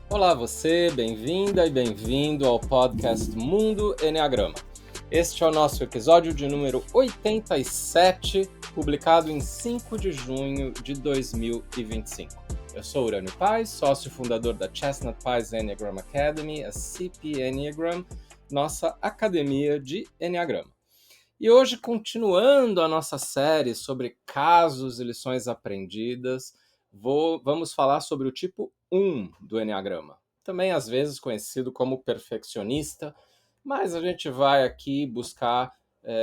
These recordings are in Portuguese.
Olá você, bem-vinda e bem-vindo ao podcast Mundo Enneagrama. Este é o nosso episódio de número 87, publicado em 5 de junho de 2025. Eu sou Urânio Paz, sócio fundador da Chestnut Pies Enneagram Academy, a CP Enneagram, nossa academia de Enneagrama. E hoje, continuando a nossa série sobre casos e lições aprendidas, vamos falar sobre o tipo 1 do Enneagrama, também às vezes conhecido como perfeccionista, mas a gente vai aqui buscar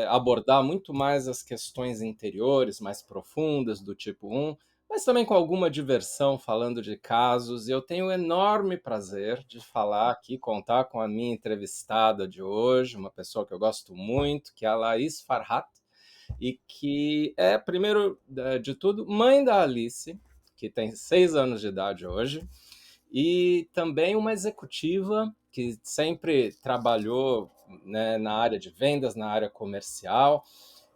abordar muito mais as questões interiores, mais profundas do tipo 1, mas também com alguma diversão falando de casos. E eu tenho o enorme prazer de falar aqui, contar com a minha entrevistada de hoje, uma pessoa que eu gosto muito, que é a Laís Farhat, e que é, primeiro de tudo, mãe da Alice, que tem 6 anos de idade hoje, e também uma executiva que sempre trabalhou, né, na área de vendas, na área comercial,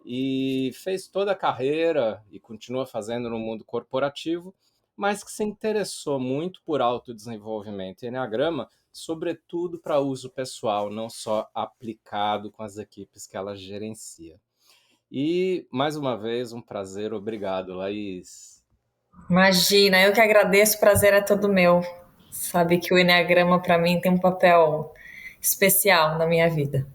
e fez toda a carreira e continua fazendo no mundo corporativo, mas que se interessou muito por autodesenvolvimento e Enneagrama, sobretudo para uso pessoal, não só aplicado com as equipes que ela gerencia. E, mais uma vez, um prazer. Obrigado, Laís. Imagina, eu que agradeço, o prazer é todo meu. Sabe que o Enneagrama para mim tem um papel especial na minha vida.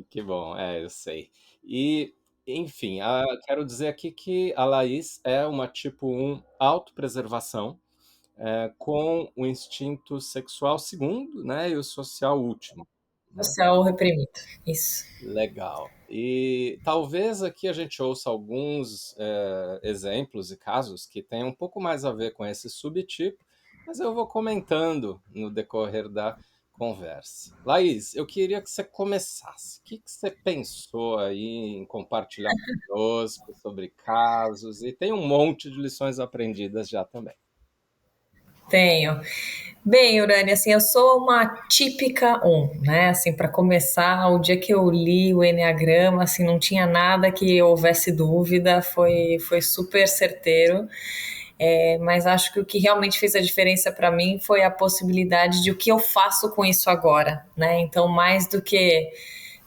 Que bom, eu sei. E, enfim, quero dizer aqui que a Laís é uma tipo 1 autopreservação, com o instinto sexual segundo, né, e o social último, né? Social reprimido. Isso. Legal. E talvez aqui a gente ouça alguns exemplos e casos que tenham um pouco mais a ver com esse subtipo, mas eu vou comentando no decorrer da conversa. Laís, eu queria que você começasse. O que você pensou aí em compartilhar conosco sobre casos? E tem um monte de lições aprendidas já também. Tenho. Bem, Urânia, assim, eu sou uma típica um, né? Assim, para começar, o dia que eu li o Enneagrama, assim, não tinha nada que houvesse dúvida, foi super certeiro. Mas acho que o que realmente fez a diferença para mim foi a possibilidade de o que eu faço com isso agora, né? Então, mais do que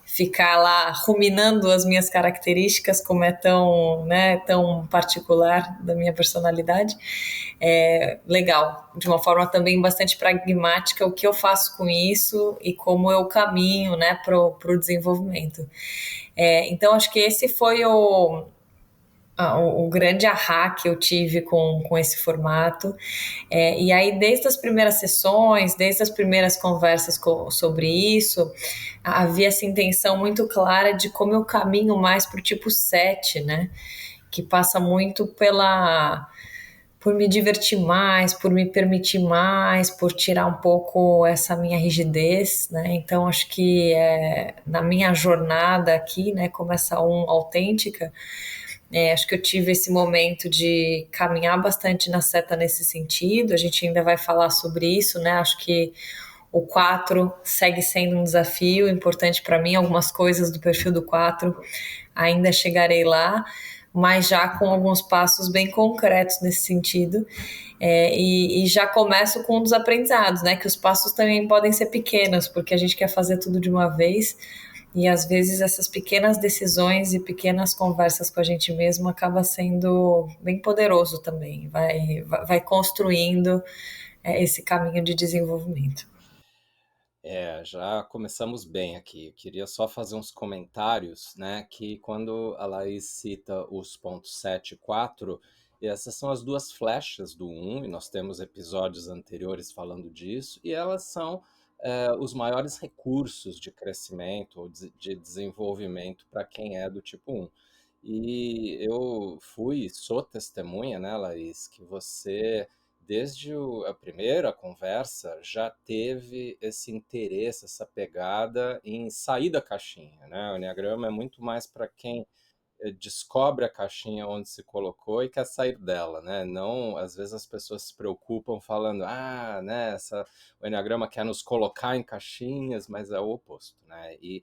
ficar lá ruminando as minhas características, como é tão, né, tão particular da minha personalidade, é legal, de uma forma também bastante pragmática, o que eu faço com isso e como eu caminho, né, pro desenvolvimento. Então, acho que esse foi o grande ahá que eu tive com esse formato. E aí, desde as primeiras sessões, desde as primeiras conversas sobre isso, havia essa intenção muito clara de como eu caminho mais para o tipo 7, né? Que passa muito por me divertir mais, por me permitir mais, por tirar um pouco essa minha rigidez, né? Então acho que na minha jornada aqui, né, como essa autêntica, acho que eu tive esse momento de caminhar bastante na seta nesse sentido. A gente ainda vai falar sobre isso, né? Acho que o 4 segue sendo um desafio importante para mim. Algumas coisas do perfil do 4 ainda chegarei lá, mas já com alguns passos bem concretos nesse sentido. E já começo com um dos aprendizados, né? Que os passos também podem ser pequenos, porque a gente quer fazer tudo de uma vez. E às vezes essas pequenas decisões e pequenas conversas com a gente mesmo acaba sendo bem poderoso também, vai construindo esse caminho de desenvolvimento. Já começamos bem aqui. Eu queria só fazer uns comentários, né? Que quando a Laís cita os pontos 7 e 4, essas são as duas flechas do 1, e nós temos episódios anteriores falando disso, e elas são os maiores recursos de crescimento ou de desenvolvimento para quem é do tipo 1. E eu sou testemunha, né, Laís, que você desde a primeira conversa, já teve esse interesse, essa pegada em sair da caixinha, né? O Enneagrama é muito mais para quem descobre a caixinha onde se colocou e quer sair dela, né? Não, às vezes as pessoas se preocupam falando, né, o Enneagrama quer nos colocar em caixinhas, mas é o oposto, né? E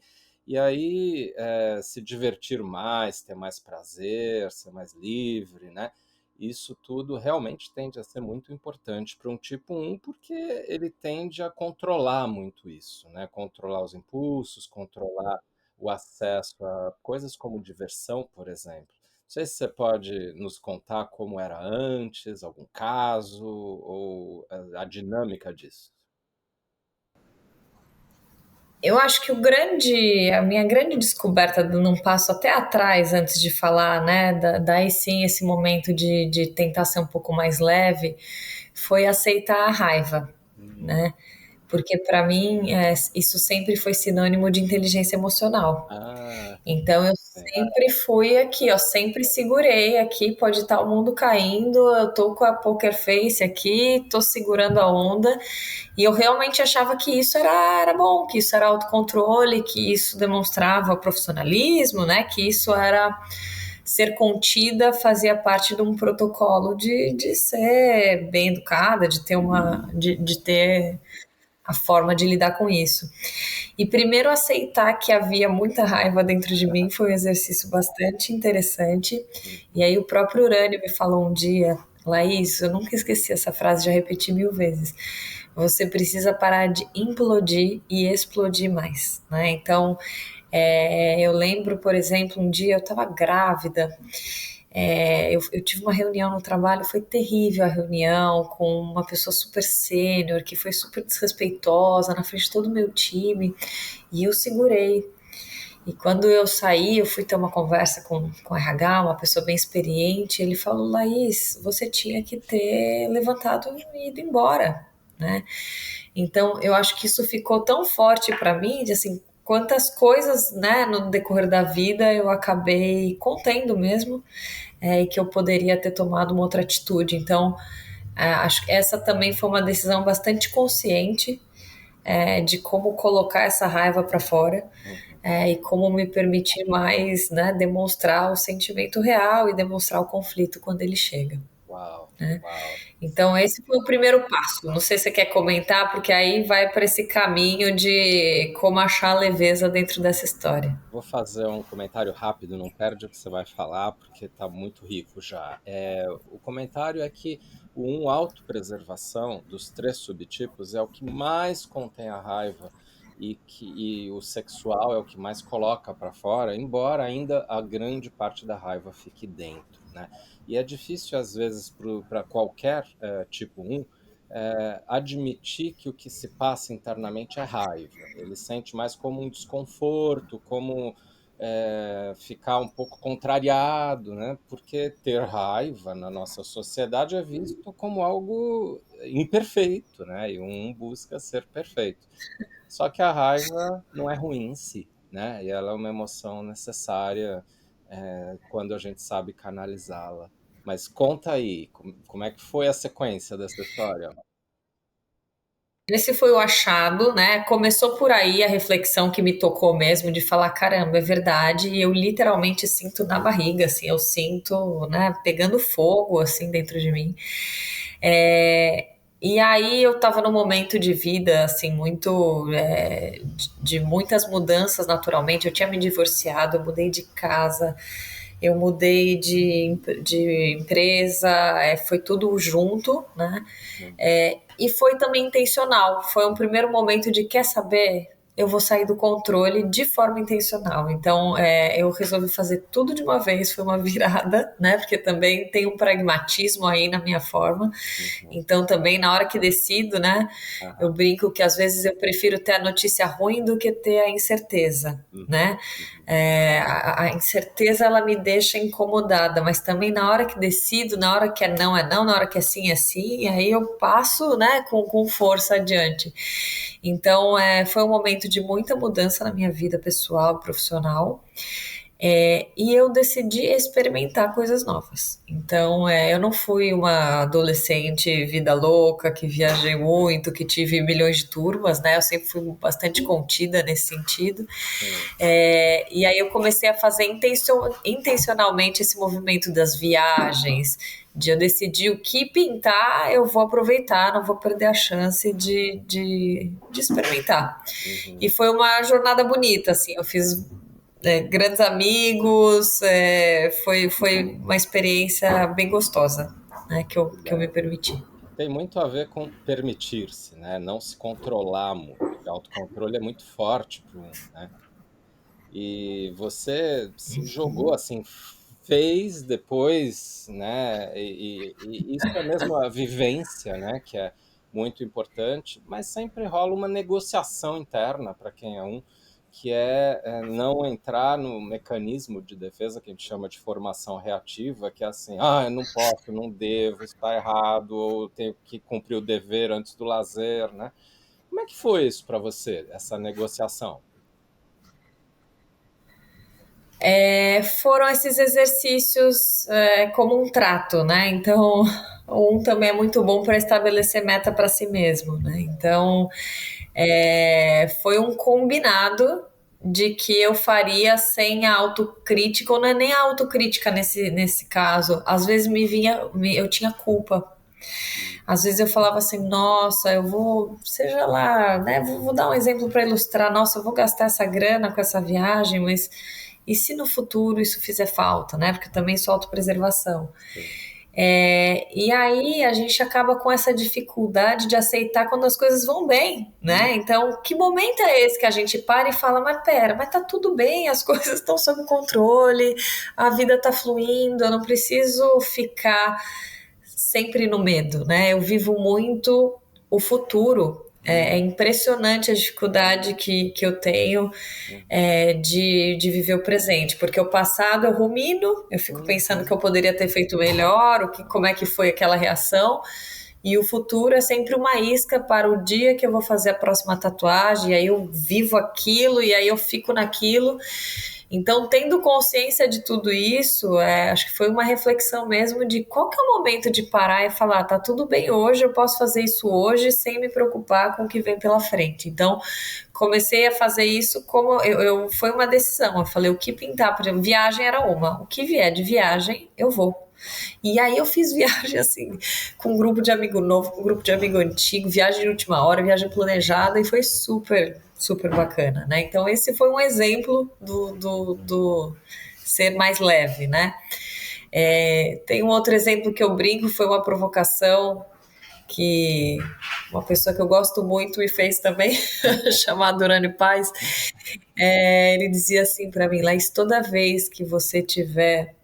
aí se divertir mais, ter mais prazer, ser mais livre, né? isso tudo realmente tende a ser muito importante para um tipo 1, porque ele tende a controlar muito isso, né? Controlar os impulsos, controlar o acesso a coisas como diversão, por exemplo. Não sei se você pode nos contar como era antes, algum caso, ou a dinâmica disso. Eu acho que a minha grande descoberta, dando um passo até atrás antes de falar, né, daí sim esse momento de tentar ser um pouco mais leve, foi aceitar a raiva, Hum. né? Porque para mim isso sempre foi sinônimo de inteligência emocional. Ah, Então eu sim. sempre fui aqui, ó, sempre segurei aqui, pode estar o mundo caindo, eu tô com a poker face aqui, tô segurando a onda, e eu realmente achava que isso era bom, que isso era autocontrole, que isso demonstrava profissionalismo, né? Que isso era ser contida, fazia parte de um protocolo de ser bem educada, de ter de ter a forma de lidar com isso. E primeiro aceitar que havia muita raiva dentro de mim foi um exercício bastante interessante. E aí o próprio Urânio me falou um dia, Laís, eu nunca esqueci essa frase, já repeti 1000 vezes. Você precisa parar de implodir e explodir mais, né? Então, eu lembro, por exemplo, um dia eu estava grávida. Eu tive uma reunião no trabalho, foi terrível a reunião, com uma pessoa super sênior, que foi super desrespeitosa na frente de todo o meu time, e eu segurei. E quando eu saí, eu fui ter uma conversa com o RH, uma pessoa bem experiente, ele falou, Laís, você tinha que ter levantado e ido embora, né? Então, eu acho que isso ficou tão forte para mim, de assim, quantas coisas, né, no decorrer da vida eu acabei contendo mesmo, e que eu poderia ter tomado uma outra atitude. Então, acho que essa também foi uma decisão bastante consciente, de como colocar essa raiva para fora, Uhum. e como me permitir mais, né, demonstrar o sentimento real e demonstrar o conflito quando ele chega. Uau, Né? uau. Então, esse foi o primeiro passo. Não sei se você quer comentar, porque aí vai para esse caminho de como achar leveza dentro dessa história. Vou fazer um comentário rápido, não perde o que você vai falar, porque está muito rico já. O comentário é que o autopreservação dos 3 subtipos é o que mais contém a raiva e o sexual é o que mais coloca para fora, embora ainda a grande parte da raiva fique dentro, né? E é difícil, às vezes, para qualquer tipo 1, admitir que o que se passa internamente é raiva. Ele sente mais como um desconforto, como ficar um pouco contrariado, né? Porque ter raiva na nossa sociedade é visto como algo imperfeito, né? E um busca ser perfeito. Só que a raiva não é ruim em si, né? E ela é uma emoção necessária quando a gente sabe canalizá-la. Mas conta aí, como é que foi a sequência dessa história? Esse foi o achado, né? Começou por aí a reflexão que me tocou mesmo, de falar, caramba, é verdade, e eu literalmente sinto na barriga, assim, eu sinto, né, pegando fogo, assim, dentro de mim. E aí eu tava num momento de vida, assim, muito, de muitas mudanças naturalmente, eu tinha me divorciado, eu mudei de casa, eu mudei de empresa, foi tudo junto, né? E foi também intencional. Foi um primeiro momento de quer saber? Eu vou sair do controle de forma intencional. Então, eu resolvi fazer tudo de uma vez. Foi uma virada, né? Porque também tem um pragmatismo aí na minha forma. Uhum. Então, também na hora que decido, né? Eu Aham. brinco que às vezes eu prefiro ter a notícia ruim do que ter a incerteza, Uhum. né? Uhum. A incerteza ela me deixa incomodada, mas também na hora que decido, na hora que é não, na hora que é sim, aí eu passo, né, com força adiante. Então, foi um momento de muita mudança na minha vida pessoal e profissional. E eu decidi experimentar coisas novas. Então, eu não fui uma adolescente vida louca, que viajei muito, que tive milhões de turmas, né? Eu sempre fui bastante contida nesse sentido. Sim. E aí eu comecei a fazer intencionalmente esse movimento das viagens, de eu decidir o que pintar, eu vou aproveitar, não vou perder a chance de experimentar. Uhum. E foi uma jornada bonita, assim, eu fiz grandes amigos, foi uma experiência bem gostosa, né, que eu me permiti. Tem muito a ver com permitir-se, né? Não se controlar muito. O autocontrole é muito forte para um, né? E você se jogou assim, fez depois, né? E isso é mesmo a vivência, né? Que é muito importante, mas sempre rola uma negociação interna para quem é um, que não entrar no mecanismo de defesa que a gente chama de formação reativa, que é assim, eu não posso, não devo, isso está errado, ou tenho que cumprir o dever antes do lazer, né? Como é que foi isso para você, essa negociação? Foram esses exercícios como um trato, né? Então, um também é muito bom para estabelecer meta para si mesmo, né? Então, foi um combinado de que eu faria sem a autocrítica, ou não é nem a autocrítica nesse caso. Às vezes eu tinha culpa. Às vezes eu falava assim, nossa, eu vou, seja lá, né? Vou dar um exemplo para ilustrar, nossa, eu vou gastar essa grana com essa viagem, mas e se no futuro isso fizer falta, né? Porque eu também sou autopreservação. E aí a gente acaba com essa dificuldade de aceitar quando as coisas vão bem, né? Então, que momento é esse que a gente para e fala, mas pera, mas tá tudo bem, as coisas estão sob controle, a vida tá fluindo, eu não preciso ficar sempre no medo, né? Eu vivo muito o futuro. É impressionante a dificuldade que eu tenho de viver o presente, porque o passado eu rumino, eu fico pensando que eu poderia ter feito melhor, como é que foi aquela reação, e o futuro é sempre uma isca para o dia que eu vou fazer a próxima tatuagem, e aí eu vivo aquilo, e aí eu fico naquilo. Então, tendo consciência de tudo isso, acho que foi uma reflexão mesmo de qual que é o momento de parar e falar, tá tudo bem hoje, eu posso fazer isso hoje sem me preocupar com o que vem pela frente. Então, comecei a fazer isso como foi uma decisão. Eu falei, o que pintar, por exemplo, viagem era uma, o que vier de viagem, eu vou. E aí eu fiz viagem assim, com um grupo de amigo novo, com um grupo de amigo antigo, viagem de última hora, viagem planejada, e foi super, super bacana, né? Então esse foi um exemplo do ser mais leve, né? Tem um outro exemplo que eu brinco, foi uma provocação que uma pessoa que eu gosto muito me fez também, chamado Urânio Paz. Ele dizia assim para mim, Laís, toda vez que você tiver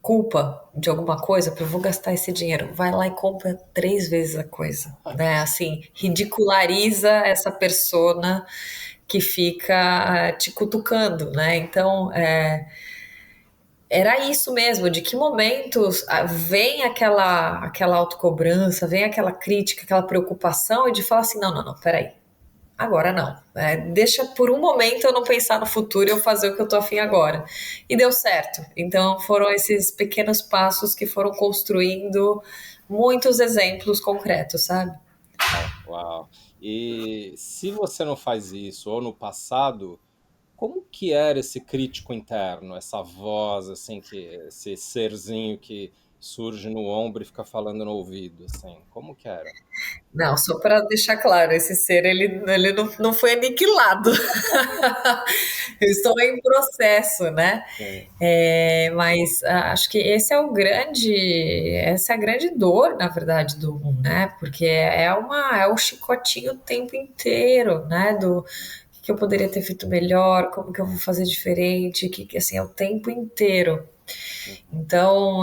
culpa de alguma coisa, eu vou gastar esse dinheiro, vai lá e compra 3 vezes a coisa, né? Assim, ridiculariza essa persona que fica te cutucando, né? Então, era isso mesmo, de que momentos vem aquela autocobrança, vem aquela crítica, aquela preocupação, e de falar assim, não, peraí, agora não. Deixa por um momento eu não pensar no futuro e eu fazer o que eu tô afim agora. E deu certo. Então foram esses pequenos passos que foram construindo muitos exemplos concretos, sabe? Uau! E se você não faz isso, ou no passado, como que era esse crítico interno, essa voz, assim, esse serzinho que surge no ombro e fica falando no ouvido, assim, como que era? Não, só para deixar claro, esse ser ele não foi aniquilado. Eu estou em processo, né? Sim. Mas acho que essa é a grande dor, na verdade, do um, né? Porque é o chicotinho o tempo inteiro, né? Do que eu poderia ter feito melhor, como que eu vou fazer diferente, que assim, é o tempo inteiro. Então,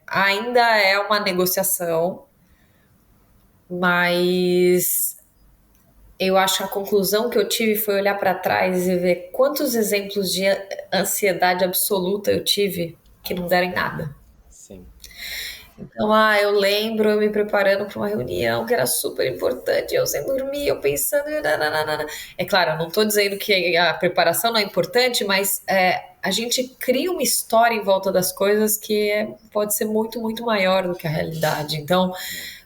ainda é uma negociação, mas eu acho que a conclusão que eu tive foi olhar para trás e ver quantos exemplos de ansiedade absoluta eu tive que não deram em nada. Sim. Então, eu lembro eu me preparando para uma reunião que era super importante, eu sem dormir, eu pensando. Nananana. É claro, eu não estou dizendo que a preparação não é importante, mas a gente cria uma história em volta das coisas que pode ser muito, muito maior do que a realidade. Então,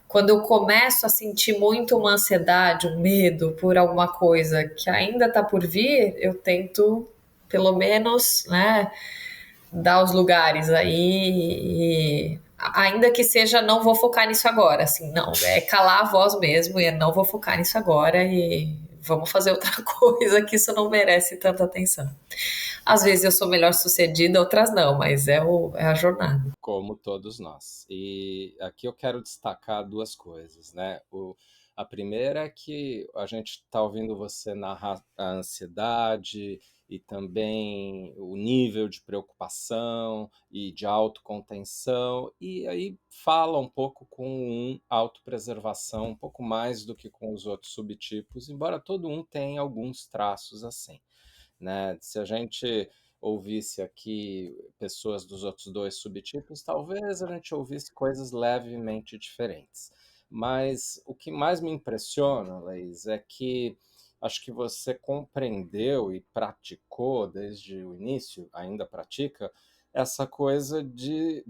quando eu começo a sentir muito uma ansiedade, um medo por alguma coisa que ainda está por vir, eu tento, pelo menos, né, dar os lugares aí, ainda que seja não vou focar nisso agora, assim, não, calar a voz mesmo e não vou focar nisso agora e vamos fazer outra coisa que isso não merece tanta atenção. Às vezes eu sou melhor sucedida, outras não, mas é a jornada. Como todos nós. E aqui eu quero destacar duas coisas, né? A primeira é que a gente está ouvindo você narrar a ansiedade e também o nível de preocupação e de autocontenção, e aí fala um pouco com autopreservação, um pouco mais do que com os outros subtipos, embora todo um tenha alguns traços assim, né? Se a gente ouvisse aqui pessoas dos outros dois subtipos, talvez a gente ouvisse coisas levemente diferentes. Mas o que mais me impressiona, Laís, é que acho que você compreendeu e praticou desde o início, ainda pratica, essa coisa de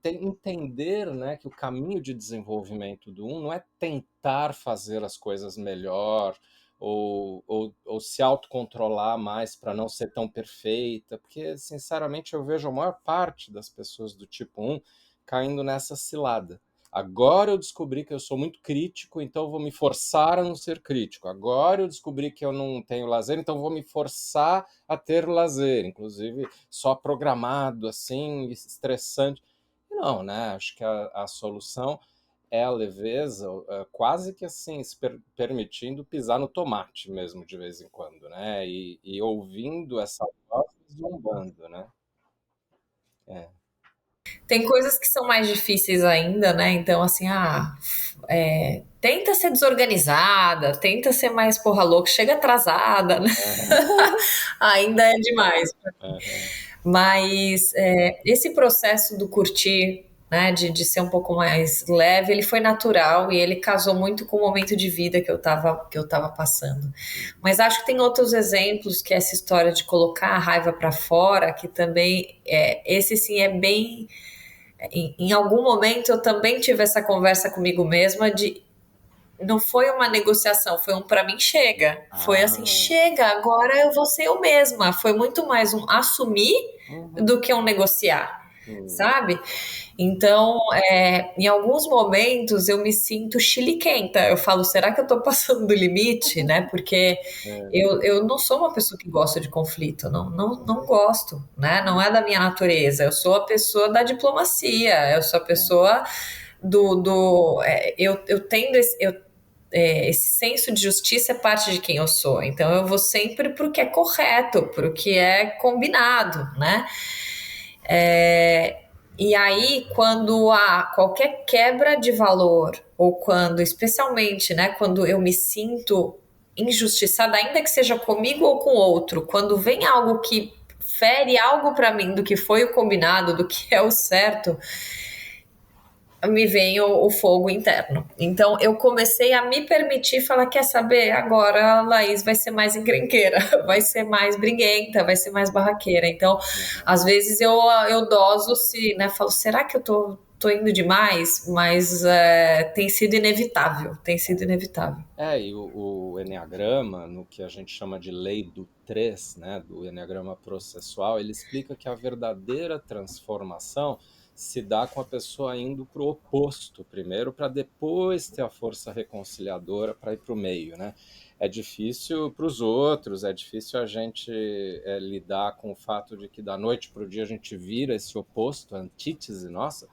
entender, né, que o caminho de desenvolvimento do um não é tentar fazer as coisas melhor, ou se autocontrolar mais para não ser tão perfeita, porque, sinceramente, eu vejo a maior parte das pessoas do tipo 1 caindo nessa cilada. Agora eu descobri que eu sou muito crítico, então eu vou me forçar a não ser crítico. Agora eu descobri que eu não tenho lazer, então eu vou me forçar a ter lazer, inclusive só programado, assim, estressante. Não, né? Acho que a solução é a leveza, quase que assim, se permitindo pisar no tomate mesmo de vez em quando, né? E ouvindo essa voz zombando, né? É. Tem coisas que são mais difíceis ainda, né? Então, assim, tenta ser desorganizada, tenta ser mais porra louca, chega atrasada, né? Ainda é demais. Aham. Mas esse processo do curtir, né, de ser um pouco mais leve, ele foi natural e ele casou muito com o momento de vida que eu tava passando. Mas acho que tem outros exemplos, que é essa história de colocar a raiva para fora, que também, esse sim é bem... Em algum momento eu também tive essa conversa comigo mesma de não foi uma negociação, foi um para mim chega. Foi assim, chega, agora eu vou ser eu mesma. Foi muito mais um assumir do que um negociar, sabe? Então, em alguns momentos eu me sinto chiliquenta. Eu falo, será que eu tô passando do limite, né? Porque eu não sou uma pessoa que gosta de conflito, não gosto, né? Não é da minha natureza. Eu sou a pessoa da diplomacia, eu sou a pessoa eu tendo esse senso de justiça é parte de quem eu sou. Então eu vou sempre pro que é correto, pro que é combinado, né? E aí, quando há qualquer quebra de valor, ou quando, especialmente, né, quando eu me sinto injustiçada, ainda que seja comigo ou com outro, quando vem algo que fere algo para mim do que foi o combinado, do que é o certo, me vem o fogo interno. Então eu comecei a me permitir falar, quer saber? Agora a Laís vai ser mais encrenqueira, vai ser mais briguenta, vai ser mais barraqueira. Então, às vezes eu doso se, né, falo, será que eu tô indo demais? Mas tem sido inevitável, tem sido inevitável. E o Eneagrama, no que a gente chama de lei do 3, né, do Eneagrama processual, ele explica que a verdadeira transformação se dá com a pessoa indo para o oposto primeiro, para depois ter a força reconciliadora para ir para o meio, né? É difícil para os outros, é difícil a gente lidar com o fato de que da noite para o dia a gente vira esse oposto, a antítese nossa,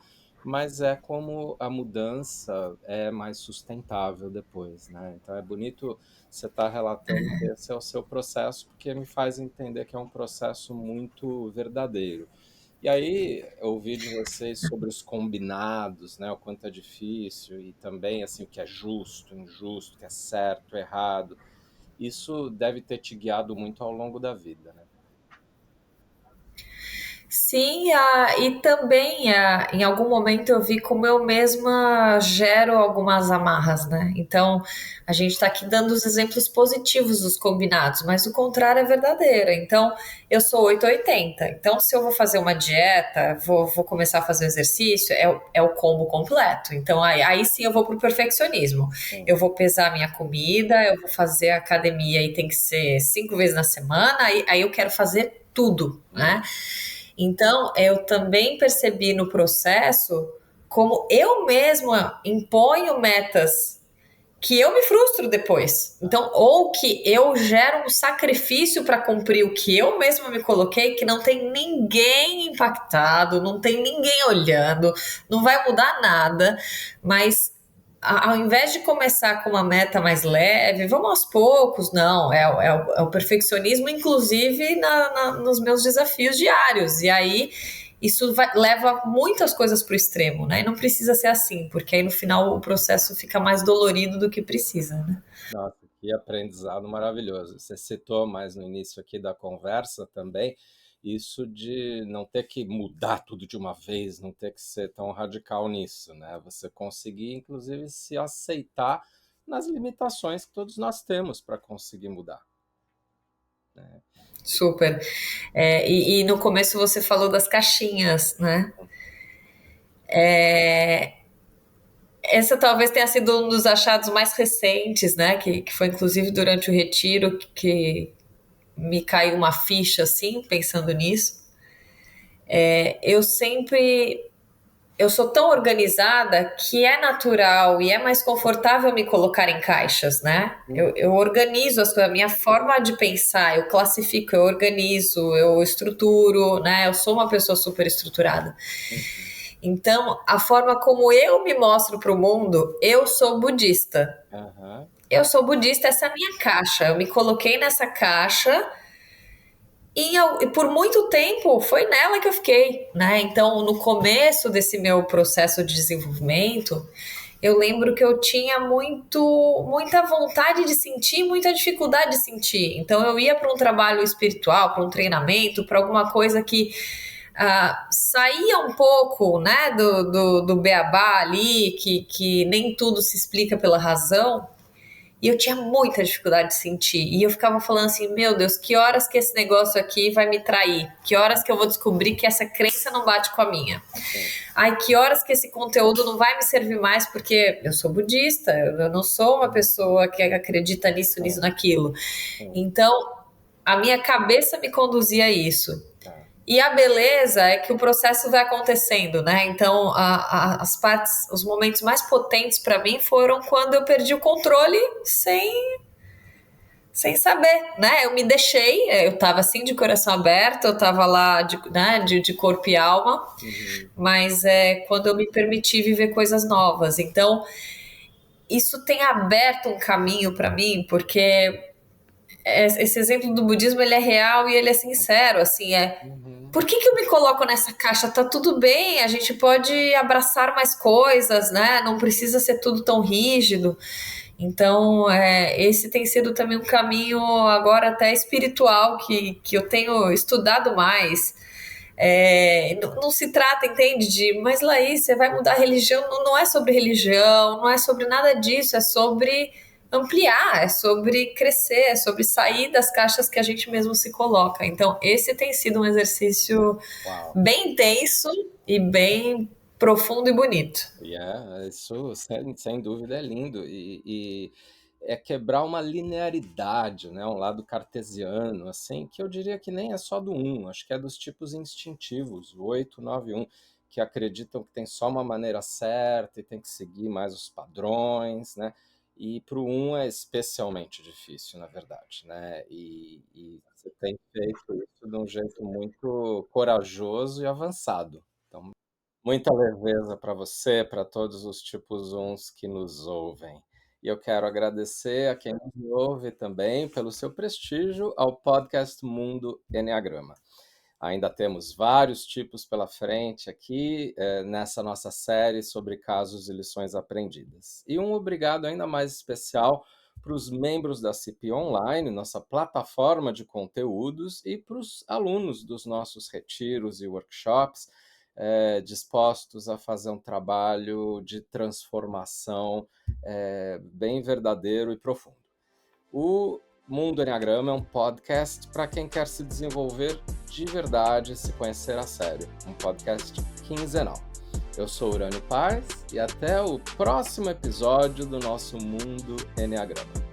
mas é como a mudança é mais sustentável depois, né? Então é bonito você estar relatando que esse é o seu processo, porque me faz entender que é um processo muito verdadeiro. E aí, eu ouvi de vocês sobre os combinados, né? O quanto é difícil, e também assim, o que é justo, injusto, o que é certo, errado. Isso deve ter te guiado muito ao longo da vida, né? Sim, e também em algum momento eu vi como eu mesma gero algumas amarras, né? Então a gente está aqui dando os exemplos positivos dos combinados, mas o contrário é verdadeiro. Então eu sou 880. Então, se eu vou fazer uma dieta, vou começar a fazer um exercício, é o combo completo. Então aí sim eu vou pro perfeccionismo. Eu vou pesar minha comida, eu vou fazer academia e tem que ser 5 vezes na semana, aí eu quero fazer tudo, né? Então, eu também percebi no processo como eu mesma imponho metas que eu me frustro depois. Então, ou que eu gero um sacrifício para cumprir o que eu mesma me coloquei, que não tem ninguém impactado, não tem ninguém olhando, não vai mudar nada, mas ao invés de começar com uma meta mais leve, vamos aos poucos, não, é o perfeccionismo, inclusive nos meus desafios diários, e aí isso leva muitas coisas para o extremo, né? E não precisa ser assim, porque aí no final o processo fica mais dolorido do que precisa, né? Nossa, que aprendizado maravilhoso. Você citou mais no início aqui da conversa também, isso de não ter que mudar tudo de uma vez, não ter que ser tão radical nisso, né? Você conseguir, inclusive, se aceitar nas limitações que todos nós temos para conseguir mudar, né? Super. E no começo você falou das caixinhas, né? Essa talvez tenha sido um dos achados mais recentes, né? Que foi inclusive durante o retiro que me caiu uma ficha, assim, pensando nisso. Eu sou tão organizada que é natural e é mais confortável me colocar em caixas, né? Eu organizo as coisas, a minha forma de pensar, eu classifico, eu organizo, eu estruturo, né? Eu sou uma pessoa super estruturada. Então, a forma como eu me mostro para o mundo, eu sou budista. Aham. Eu sou budista, essa é a minha caixa. Eu me coloquei nessa caixa e por muito tempo foi nela que eu fiquei, né? Então, no começo desse meu processo de desenvolvimento, eu lembro que eu tinha muita vontade de sentir, muita dificuldade de sentir. Então, eu ia para um trabalho espiritual, para um treinamento, para alguma coisa que saía um pouco, né, do beabá ali, que nem tudo se explica pela razão. E eu tinha muita dificuldade de sentir. E eu ficava falando assim, meu Deus, que horas que esse negócio aqui vai me trair? Que horas que eu vou descobrir que essa crença não bate com a minha? Ai, que horas que esse conteúdo não vai me servir mais porque eu sou budista, eu não sou uma pessoa que acredita nisso, naquilo. Então, a minha cabeça me conduzia a isso. E a beleza é que o processo vai acontecendo, né? Então, os momentos mais potentes para mim foram quando eu perdi o controle sem saber, né? Eu me deixei, eu tava assim de coração aberto, eu tava lá de corpo e alma, mas quando eu me permiti viver coisas novas. Então, isso tem aberto um caminho para mim, porque esse exemplo do budismo, ele é real e ele é sincero, assim, por que eu me coloco nessa caixa? Tá tudo bem, a gente pode abraçar mais coisas, né? Não precisa ser tudo tão rígido. Então, esse tem sido também um caminho agora até espiritual que eu tenho estudado mais. Não se trata, entende, mas Laís, você vai mudar a religião, não é sobre religião, não é sobre nada disso, é sobre ampliar, é sobre crescer, é sobre sair das caixas que a gente mesmo se coloca. Então, esse tem sido um exercício bem intenso e bem profundo e bonito. Isso sem dúvida é lindo e é quebrar uma linearidade, né? Um lado cartesiano, assim, que eu diria que nem é só do 1, acho que é dos tipos instintivos, o 891, que acreditam que tem só uma maneira certa e tem que seguir mais os padrões, né? E para o 1 é especialmente difícil, na verdade, né? E você tem feito isso de um jeito muito corajoso e avançado. Então, muita leveza para você, para todos os tipos 1s que nos ouvem. E eu quero agradecer a quem nos ouve também pelo seu prestígio ao podcast Mundo Enneagrama. Ainda temos vários tipos pela frente aqui nessa nossa série sobre casos e lições aprendidas. E um obrigado ainda mais especial para os membros da CP Online, nossa plataforma de conteúdos, e para os alunos dos nossos retiros e workshops, dispostos a fazer um trabalho de transformação bem verdadeiro e profundo. O Mundo Enneagrama é um podcast para quem quer se desenvolver de verdade e se conhecer a sério. Um podcast quinzenal. Eu sou Urânio Paz e até o próximo episódio do nosso Mundo Enneagrama.